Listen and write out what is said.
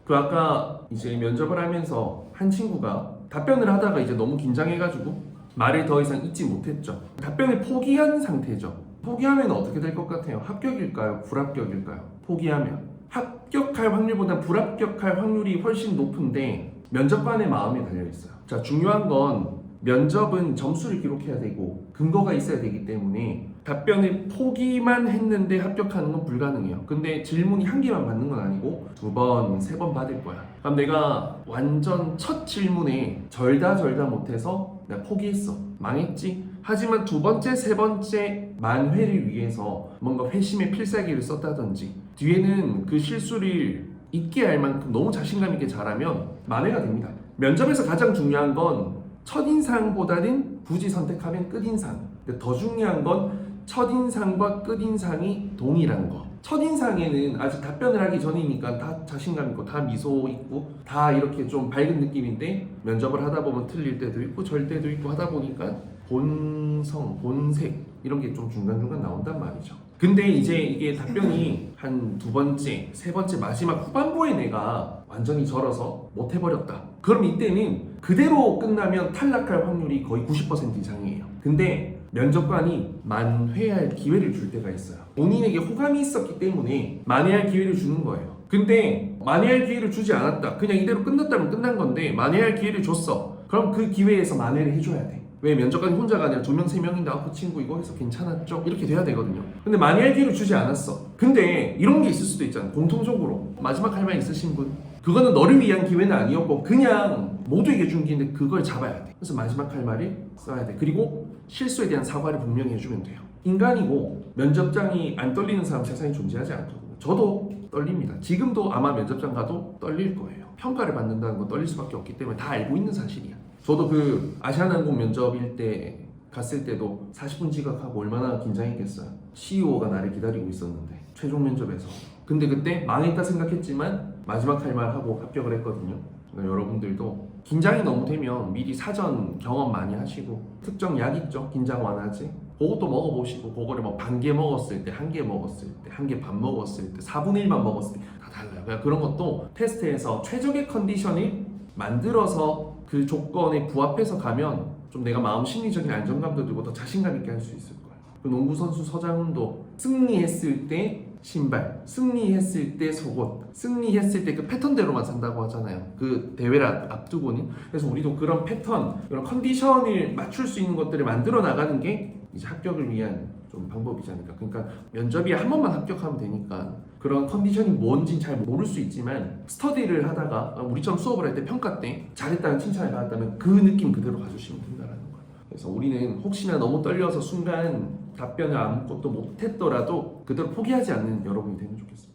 그 아까 이제 면접을 하면서 한 친구가 답변을 하다가 이제 너무 긴장해가지고 말을 더 이상 잇지 못했죠. 답변을 포기한 상태죠. 포기하면 어떻게 될 것 같아요? 합격일까요? 불합격일까요? 포기하면 합격할 확률보다 불합격할 확률이 훨씬 높은데 면접관의 마음에 달려있어요. 자, 중요한 건 면접은 점수를 기록해야 되고 근거가 있어야 되기 때문에 답변을 포기만 했는데 합격하는 건 불가능해요. 근데 질문이 한 개만 받는 건 아니고 2번, 3번 받을 거야. 그럼 내가 완전 첫 질문에 절다 못해서 내가 포기했어. 망했지? 하지만 2번째, 3번째 만회를 위해서 뭔가 회심의 필살기를 썼다든지 뒤에는 그 실수를 잊게 할 만큼 너무 자신감 있게 잘하면 만회가 됩니다. 면접에서 가장 중요한 건 첫인상보다는 굳이 선택하면 끝인상. 근데 더 중요한 건 첫인상과 끝인상이 동일한 거. 첫인상에는 아직 답변을 하기 전이니까 다 자신감 있고 다 미소 있고 다 이렇게 좀 밝은 느낌인데 면접을 하다 보면 틀릴 때도 있고 절 때도 있고 하다 보니까 본성, 본색 이런 게 좀 중간중간 나온단 말이죠. 근데 이제 이게 답변이 한 2번째, 3번째 마지막 후반부에 내가 완전히 절어서 못 해버렸다. 그럼 이때는 그대로 끝나면 탈락할 확률이 거의 90% 이상이에요. 근데 면접관이 만회할 기회를 줄 때가 있어요. 본인에게 호감이 있었기 때문에 만회할 기회를 주는 거예요. 근데 만회할 기회를 주지 않았다. 그냥 이대로 끝났다면 끝난 건데 만회할 기회를 줬어. 그럼 그 기회에서 만회를 해줘야 돼. 왜 면접관이 혼자가 아니라 2명, 3명인데 그 친구 이거 해서 괜찮았죠? 이렇게 돼야 되거든요. 근데 만회할 기회를 주지 않았어. 근데 이런 게 있을 수도 있잖아. 공통적으로 마지막 할 말 있으신 분? 그거는 너를 위한 기회는 아니었고 그냥 모두에게 준 기회인데 그걸 잡아야 돼. 그래서 마지막 할 말을 써야 돼. 그리고 실수에 대한 사과를 분명히 해주면 돼요. 인간이고 면접장이 안 떨리는 사람 세상에 존재하지 않거든요. 저도 떨립니다. 지금도 아마 면접장 가도 떨릴 거예요. 평가를 받는다는 건 떨릴 수밖에 없기 때문에 다 알고 있는 사실이야. 저도 그 아시아나항공 면접일 때 갔을 때도 40분 지각하고 얼마나 긴장했겠어요. CEO가 나를 기다리고 있었는데 최종 면접에서. 근데 그때 망했다 생각했지만 마지막 할 말 하고 합격을 했거든요. 그러니까 여러분들도 긴장이 너무 되면 미리 사전 경험 많이 하시고 특정 약 있죠? 긴장 완화제. 그것도 먹어보시고 그거를 뭐 반 개 먹었을 때, 한 개 먹었을 때, 한 개 반 먹었을 때, 4분의 1만 먹었을 때 다 달라요. 그러니까 그런 것도 테스트에서 최적의 컨디션을 만들어서 그 조건에 부합해서 가면 좀 내가 마음 심리적인 안정감도 들고 더 자신감 있게 할 수 있을 거예요. 그 농구 선수 서장훈도 승리했을 때 신발, 승리했을 때 속옷, 승리했을 때 그 패턴대로만 산다고 하잖아요. 그 대회를 앞두고는. 그래서 우리도 그런 패턴, 그런 컨디션을 맞출 수 있는 것들을 만들어 나가는 게 이제 합격을 위한 좀 방법이지 않을까. 그러니까 면접이 한 번만 합격하면 되니까 그런 컨디션이 뭔지 잘 모를 수 있지만 스터디를 하다가 우리처럼 수업을 할 때 평가 때 잘했다는 칭찬을 받았다면 그 느낌 그대로 가주시면 된다는 거예요. 그래서 우리는 혹시나 너무 떨려서 순간 답변을 아무것도 못했더라도 그대로 포기하지 않는 여러분이 되면 좋겠습니다.